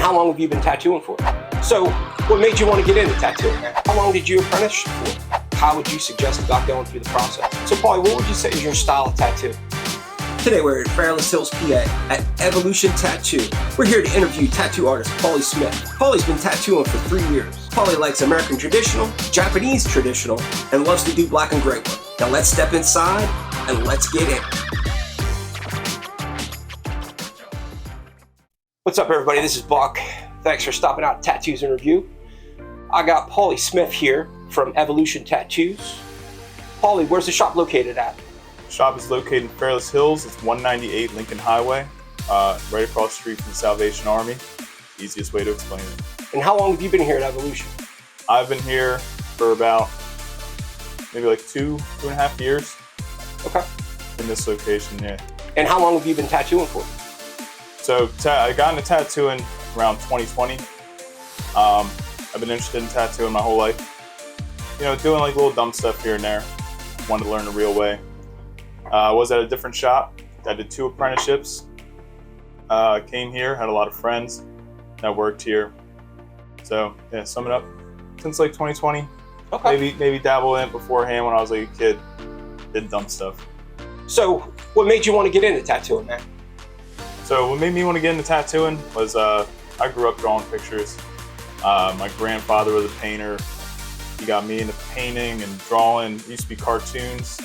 how long have you been tattooing for? So what made you want to get into tattooing? How long did you apprentice for? How would you suggest about going through the process? So Paulie, what would you say is your style of tattoo? Today we're at Fairless Hills, PA at Evolution Tattoo. We're here to interview tattoo artist Paulie Smith. Paulie's been tattooing for 3 years. Paulie likes American traditional, Japanese traditional, and loves to do black and gray work. Now let's step inside and let's get in. What's up everybody, this is Buck. Thanks for stopping out at Tattoos and Review. I got Paulie Smith here from Evolution Tattoos. Paulie, where's the shop located at? Shop is located in Fairless Hills. It's 198 Lincoln Highway, right across the street from the Salvation Army. Easiest way to explain it. And how long have you been here at Evolution? I've been here for about maybe like two and a half years. Okay. In this location, yeah. And how long have you been tattooing for? So I got into tattooing around 2020. I've been interested in tattooing my whole life. You know, doing like little dumb stuff here and there. Wanted to learn the real way. I was at a different shop. I did 2 apprenticeships. Came here, had a lot of friends that worked here. So yeah, sum it up. Since like 2020. Okay. Maybe dabble in it beforehand when I was like a kid. Did dumb stuff. So what made you want to get into tattooing, man? So what made me want to get into tattooing was I grew up drawing pictures. My grandfather was a painter. He got me into painting and drawing. It used to be cartoons.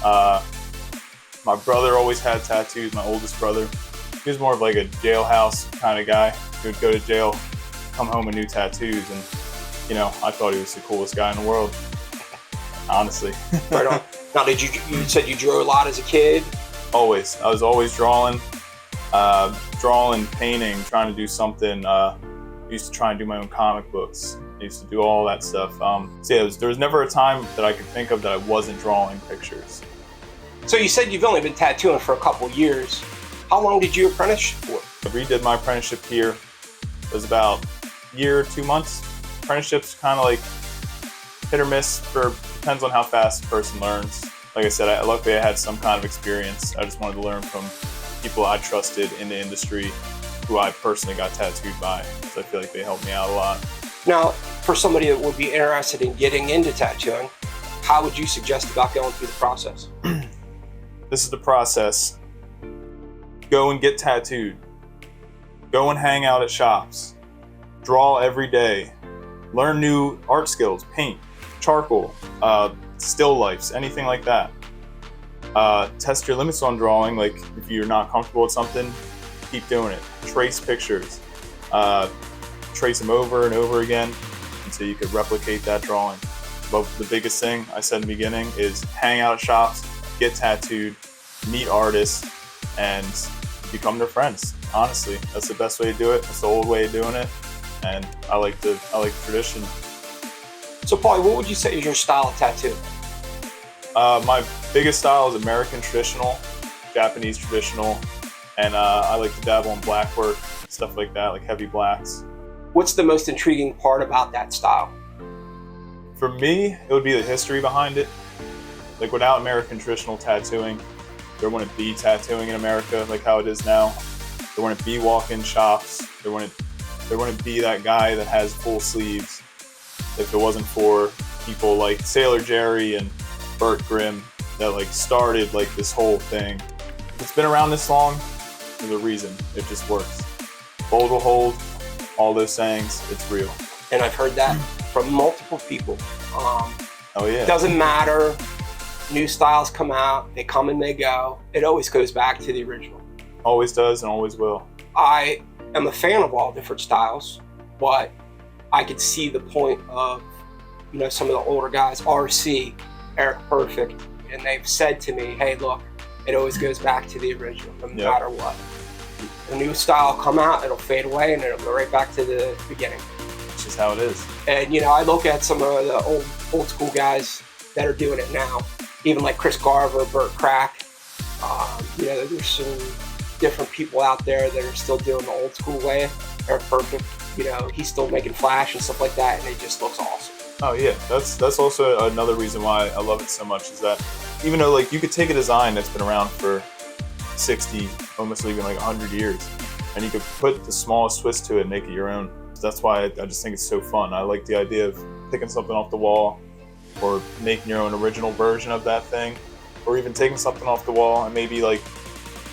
My brother always had tattoos, my oldest brother. He was more of like a jailhouse kind of guy. He would go to jail, come home with new tattoos, and you know, I thought he was the coolest guy in the world, honestly. Right on. Now, you said you drew a lot as a kid? Always. I was always drawing, painting, trying to do something. I used to try and do my own comic books. I used to do all that stuff. So yeah, there was never a time that I could think of that I wasn't drawing pictures. So you said you've only been tattooing for a couple years. How long did you apprentice for? I redid my apprenticeship here. It was about a year, 2 months. Apprenticeship's kind of like hit or miss, depends on how fast a person learns. Like I said, luckily I had some kind of experience. I just wanted to learn from people I trusted in the industry who I personally got tattooed by. So I feel like they helped me out a lot. Now, for somebody that would be interested in getting into tattooing, how would you suggest about going through the process? This is the process. Go and get tattooed. Go and hang out at shops. Draw every day. Learn new art skills, paint, charcoal, still lifes, anything like that. Test your limits on drawing. Like if you're not comfortable with something, keep doing it. Trace pictures. Trace them over and over again until you could replicate that drawing. But the biggest thing I said in the beginning is hang out at shops, get tattooed, meet artists, and become their friends. Honestly, that's the best way to do it. It's the old way of doing it, and I like tradition. So Paulie, what would you say is your style of tattoo? My biggest style is American traditional, Japanese traditional, and I like to dabble in black work, stuff like that, like heavy blacks. What's the most intriguing part about that style? For me, it would be the history behind it. Like without American traditional tattooing, there wouldn't be tattooing in America like how it is now. There wouldn't be walk-in shops. There wouldn't be that guy that has full sleeves if it wasn't for people like Sailor Jerry and Burt Grimm that like started like this whole thing. If it's been around this long, there's a reason. It just works. Bold will hold, all those sayings, it's real. And I've heard that from multiple people. Oh yeah. It doesn't matter. New styles come out, they come and they go. It always goes back to the original. Always does and always will. I am a fan of all different styles, but I could see the point of, you know, some of the older guys, RC, Eric Perfect, and they've said to me, hey, look, it always goes back to the original, no matter what. The new style will come out, it'll fade away, and it'll go right back to the beginning. It's just how it is. And, you know, I look at some of the old school guys that are doing it now, even like Chris Garver, Burt Crack. You know, there's some different people out there that are still doing the old school way. Eric Perfect, you know, he's still making flash and stuff like that, and it just looks awesome. Oh yeah, that's also another reason why I love it so much, is that even though like you could take a design that's been around for 60, almost even like 100 years, and you could put the smallest twist to it and make it your own. That's why I just think it's so fun. I like the idea of picking something off the wall or making your own original version of that thing, or even taking something off the wall and maybe like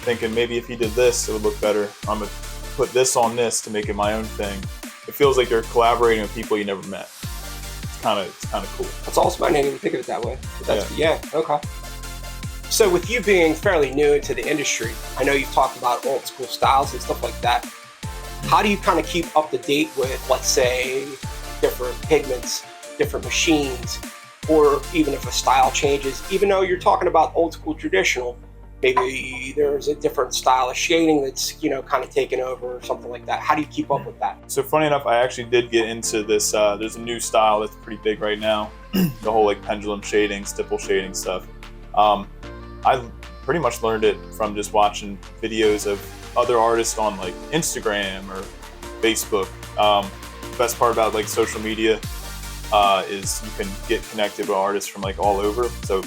thinking maybe if he did this, it would look better. I'm gonna put this on this to make it my own thing. It feels like you're collaborating with people you never met. It's kind of cool. That's awesome. I didn't even think of it that way. But yeah, okay. So with you being fairly new into the industry, I know you've talked about old school styles and stuff like that. How do you kind of keep up to date with, let's say, different pigments, different machines, or even if a style changes, even though you're talking about old school traditional, maybe there's a different style of shading that's, kind of taken over or something like that. How do you keep up with that? So funny enough, I actually did get into this. There's a new style that's pretty big right now. The whole like pendulum shading, stipple shading stuff. I pretty much learned it from just watching videos of other artists on like Instagram or Facebook. The best part about like social media is you can get connected with artists from like all over. So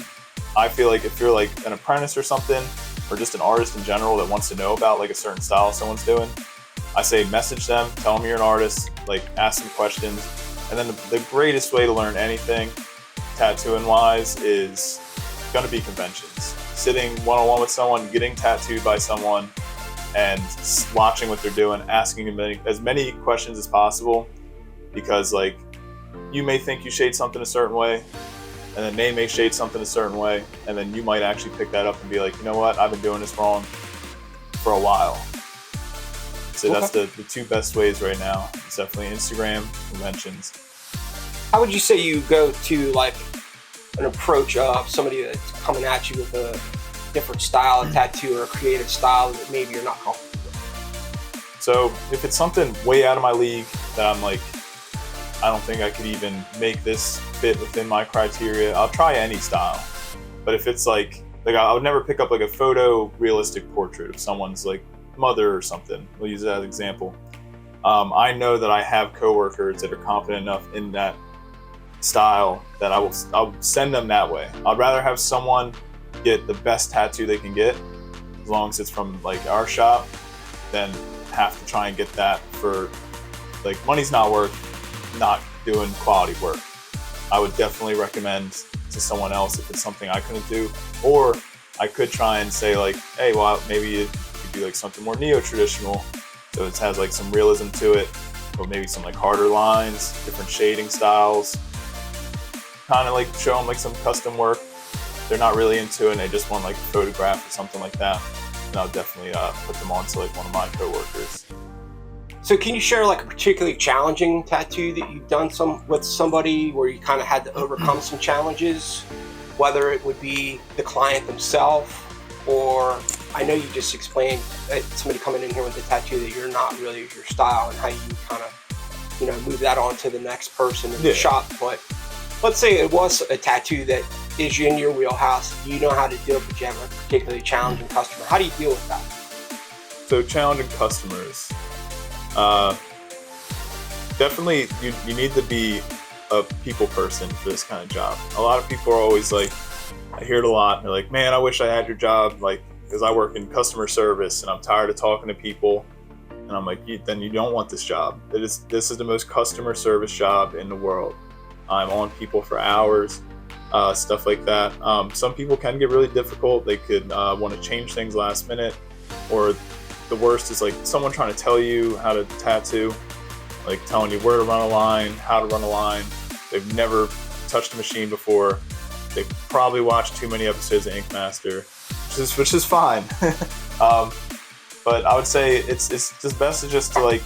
I feel like if you're like an apprentice or something, or just an artist in general that wants to know about like a certain style someone's doing, I say message them, tell them you're an artist, like ask them questions. And then the greatest way to learn anything tattooing wise is going to be conventions. Sitting one-on-one with someone, getting tattooed by someone, and watching what they're doing, asking them as many questions as possible, because like you may think you shade something a certain way, and then they may shade something a certain way, and then you might actually pick that up and be like, you know what, I've been doing this wrong for a while. So that's the two best ways right now. It's definitely Instagram, conventions. How would you say you go to like an approach of somebody that's coming at you with a different style of tattoo or a creative style that maybe you're not comfortable with? So if it's something way out of my league that I'm like, I don't think I could even make this fit within my criteria, I'll try any style. But if it's like I would never pick up like a photo realistic portrait of someone's like mother or something. We'll use that as an example. I know that I have coworkers that are confident enough in that style that I'll send them that way. I'd rather have someone get the best tattoo they can get, as long as it's from like our shop, than have to try and get that for like money's not worth not doing quality work. I would definitely recommend to someone else if it's something I couldn't do, or I could try and say like, hey, well, maybe you could do like something more neo-traditional, so it has like some realism to it, or maybe some like harder lines, different shading styles, kind of like show them like some custom work. They're not really into it and they just want like a photograph or something like that, and I'll definitely put them on to like one of my coworkers. So can you share like a particularly challenging tattoo that you've done with somebody where you kind of had to overcome some challenges, whether it would be the client themselves, or I know you just explained that somebody coming in here with a tattoo that you're not really your style, and how you kind of, move that on to the next person in the shop. But let's say it was a tattoo that is in your wheelhouse, you know how to do it, but you have a particularly challenging customer. How do you deal with that? So challenging customers. Definitely you need to be a people person for this kind of job. A lot of people are always like, I hear it a lot, and they're like, man, I wish I had your job, like, because I work in customer service and I'm tired of talking to people. And I'm like, then you don't want this job. This is the most customer service job in the world. I'm on people for hours, stuff like that. Some people can get really difficult. They could want to change things last minute, or the worst is like someone trying to tell you how to tattoo, like telling you where to run a line, how to run a line. They've never touched a machine before. They probably watched too many episodes of Ink Master, which is fine. But I would say it's just best to like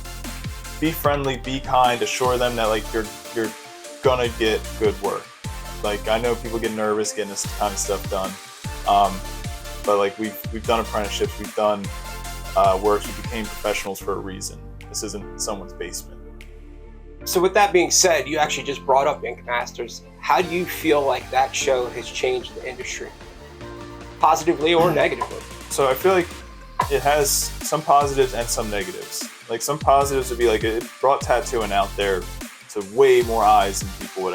be friendly, be kind, assure them that like you're gonna get good work. Like I know people get nervous getting this kind of stuff done, but like we've done apprenticeships, we've done work. We became professionals for a reason. This isn't someone's basement. So with that being said, you actually just brought up Ink Masters. How do you feel like that show has changed the industry, positively or negatively? So I feel like it has some positives and some negatives. Like some positives would be like it brought tattooing out there to way more eyes than people would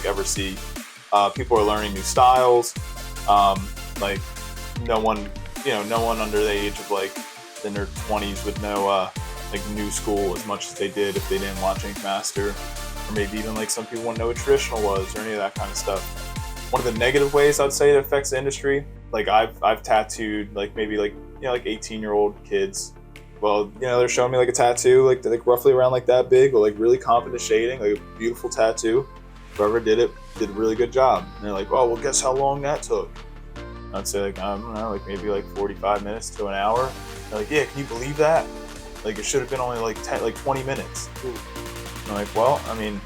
ever see. People are learning new styles. Like no one under the age of like in their 20s would know like new school as much as they did if they didn't watch Ink Master, or maybe even like some people wouldn't know what traditional was or any of that kind of stuff. One of the negative ways I'd say it affects the industry, like I've tattooed like maybe like, you know, like 18-year-old kids. Well, you know, they're showing me like a tattoo like roughly around like that big, or like really confident shading, like a beautiful tattoo. Whoever did it did a really good job. And they're like, oh, well, guess how long that took? I'd say like, I don't know, like maybe like 45 minutes to an hour. They're like, yeah, can you believe that? Like it should have been only like 20 minutes. And I'm like, well, I mean,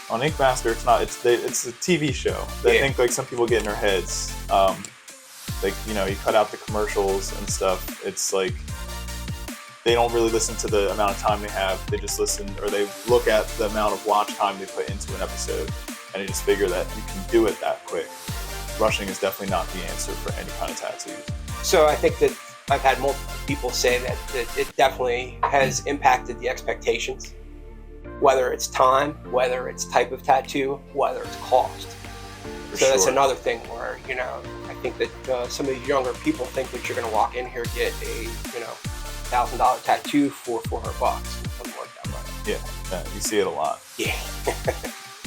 on Ink Master, it's not. It's a TV show. I think like some people get in their heads. Like, you know, you cut out the commercials and stuff. It's like they don't really listen to the amount of time they have. They just listen, or they look at the amount of watch time they put into an episode, and they just figure that you can do it that quick. Rushing is definitely not the answer for any kind of tattoos. So I think that I've had multiple people say that it definitely has impacted the expectations, whether it's time, whether it's type of tattoo, whether it's cost. So that's another thing where, you know, I think that some of these younger people think that you're going to walk in here and get a, you know, $1,000 tattoo for $400. It doesn't work that way. Yeah, you see it a lot. Yeah,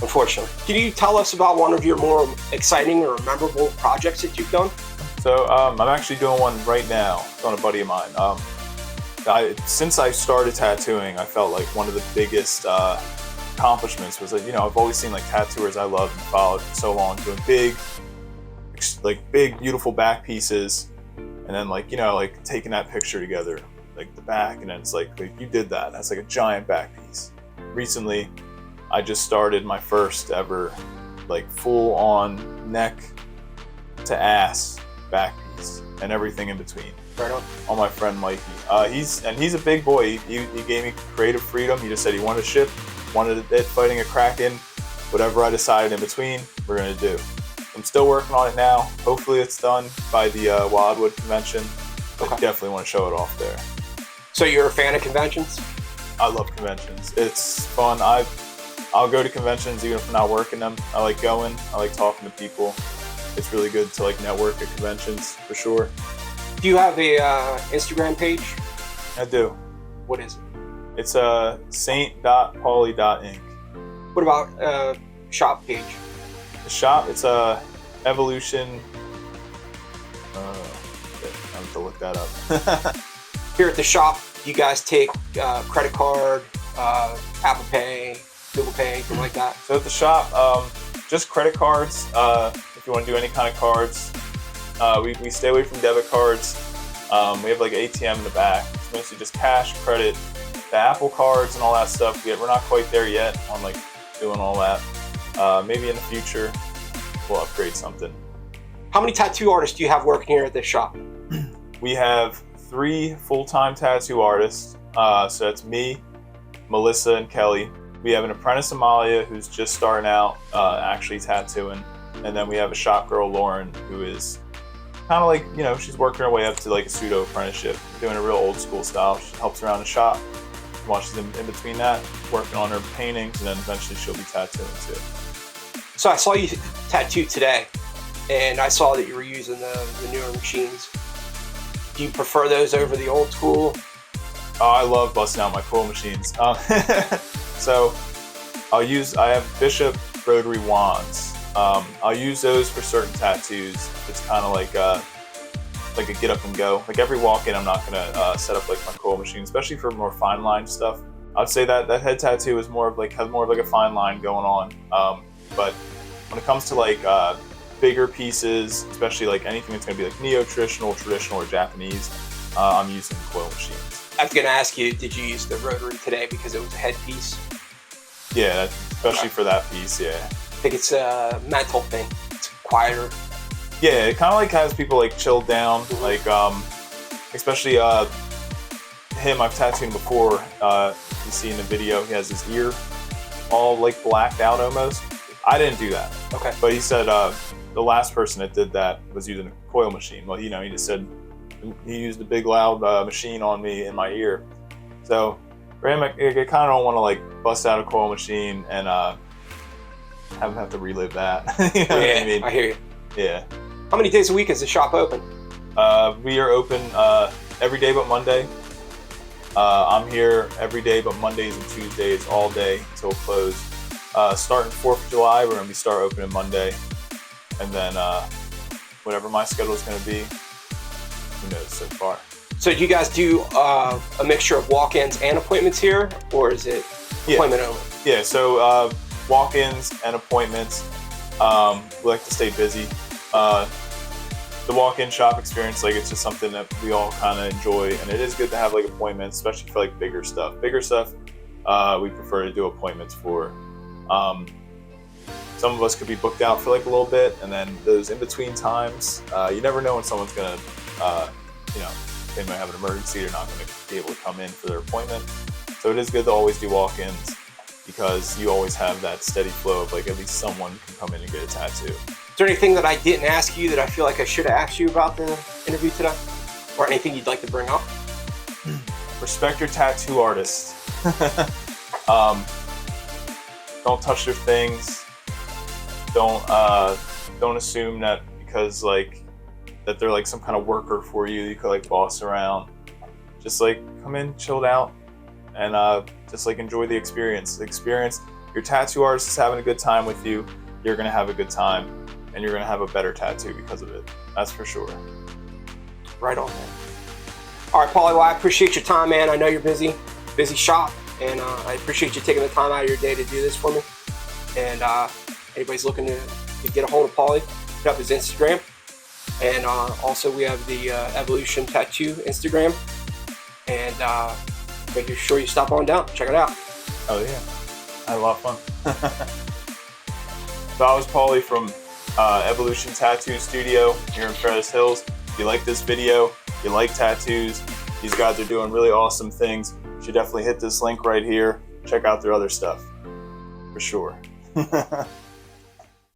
unfortunately. Can you tell us about one of your more exciting or memorable projects that you've done? So I'm actually doing one right now. It's on a buddy of mine. Since I started tattooing, I felt like one of the biggest accomplishments was that, you know, I've always seen like tattooers I love and followed for so long doing big, beautiful back pieces, and then like, you know, like taking that picture together, like the back, and then it's like you did that. That's like a giant back piece. Recently, I just started my first ever like full on neck to ass back piece and everything in between. Right on my friend Mikey. He's a big boy. He gave me creative freedom. He just said he wanted a ship, wanted it fighting a Kraken. Whatever I decided in between, we're gonna do. I'm still working on it now. Hopefully it's done by the Wildwood convention. I definitely want to show it off there. So you're a fan of conventions? I love conventions. It's fun. I'll go to conventions even if I'm not working them. I like going. I like talking to people. It's really good to like network at conventions for sure. Do you have a Instagram page? I do. What is it? It's saint.paulie.ink. What about shop page? The shop, it's Evolution. I have to look that up. Here at the shop, you guys take credit card, Apple Pay, Google Pay, anything like that? So at the shop, just credit cards. If you want to do any kind of cards, we stay away from debit cards. We have like an ATM in the back. It's mostly just cash, credit, the Apple cards and all that stuff. We're not quite there yet on like doing all that. Maybe in the future we'll upgrade something. How many tattoo artists do you have working here at this shop? We have 3 full-time tattoo artists. So that's me, Melissa, and Kelly. We have an apprentice, Amalia, who's just starting out actually tattooing. And then we have a shop girl, Lauren, who is kind of like, you know, she's working her way up to like a pseudo apprenticeship, doing a real old school style. She helps around the shop while she's in between that, working on her paintings, and then eventually she'll be tattooing too. So I saw you tattoo today, and I saw that you were using the newer machines. Do you prefer those over the old school? Oh, I love busting out my coil machines. So I have Bishop rotary wands. I'll use those for certain tattoos. It's kind of like a get up and go. Like every walk-in, I'm not gonna set up like my coil machine, especially for more fine line stuff. I'd say that head tattoo is has more of like a fine line going on. But when it comes to like bigger pieces, especially like anything that's gonna be like neo-traditional, traditional, or Japanese, I'm using coil machines. I was gonna ask you, did you use the rotary today because it was a headpiece? Yeah, especially for that piece, yeah. I think it's a mental thing. It's quieter. Yeah, it kind of like has people like chilled down. Like, especially him, I've tattooed him before. You see in the video, he has his ear all like blacked out almost. I didn't do that. Okay. But he said the last person that did that was using a coil machine. Well, you know, he just said he used a big loud machine on me in my ear. So for him, I kind of don't want to like bust out a coil machine and have to relive that. You know what I mean? I hear you. Yeah. How many days a week is the shop open? We are open every day but Monday. I'm here every day but Mondays and Tuesdays all day until close. Starting 4th of July, we're going to start opening Monday. And then whatever my schedule is going to be, who knows so far. So do you guys do a mixture of walk-ins and appointments here, or is it appointment only? Yeah, so walk-ins and appointments. We like to stay busy. The walk-in shop experience, like, it's just something that we all kind of enjoy, and it is good to have like appointments, especially for like bigger stuff. Bigger stuff, we prefer to do appointments for. Some of us could be booked out for like a little bit, and then those in between times, you never know when someone's gonna, they might have an emergency. They're not going to be able to come in for their appointment. So it is good to always do walk-ins, because you always have that steady flow of like at least someone can come in and get a tattoo. Is there anything that I didn't ask you that I feel like I should have asked you about the interview today? Or anything you'd like to bring up? Respect your tattoo artist. Don't touch their things. Don't assume that because like that they're like some kind of worker for you, you could like boss around. Just like come in chilled out and just like enjoy the experience. Your tattoo artist is having a good time with you, you're gonna have a good time, and you're gonna have a better tattoo because of it. That's for sure. Right on, man. All right, Paulie, well, I appreciate your time, man. I know you're busy shop, and I appreciate you taking the time out of your day to do this for me. And anybody's looking to get a hold of Paulie, hit up his Instagram. And also we have the Evolution Tattoo Instagram. And make sure you stop on down, check it out. Oh yeah, I had a lot of fun. So I was Paulie from Evolution Tattoo Studio here in Fairless Hills. If you like this video, if you like tattoos, these guys are doing really awesome things. You should definitely hit this link right here. Check out their other stuff, for sure.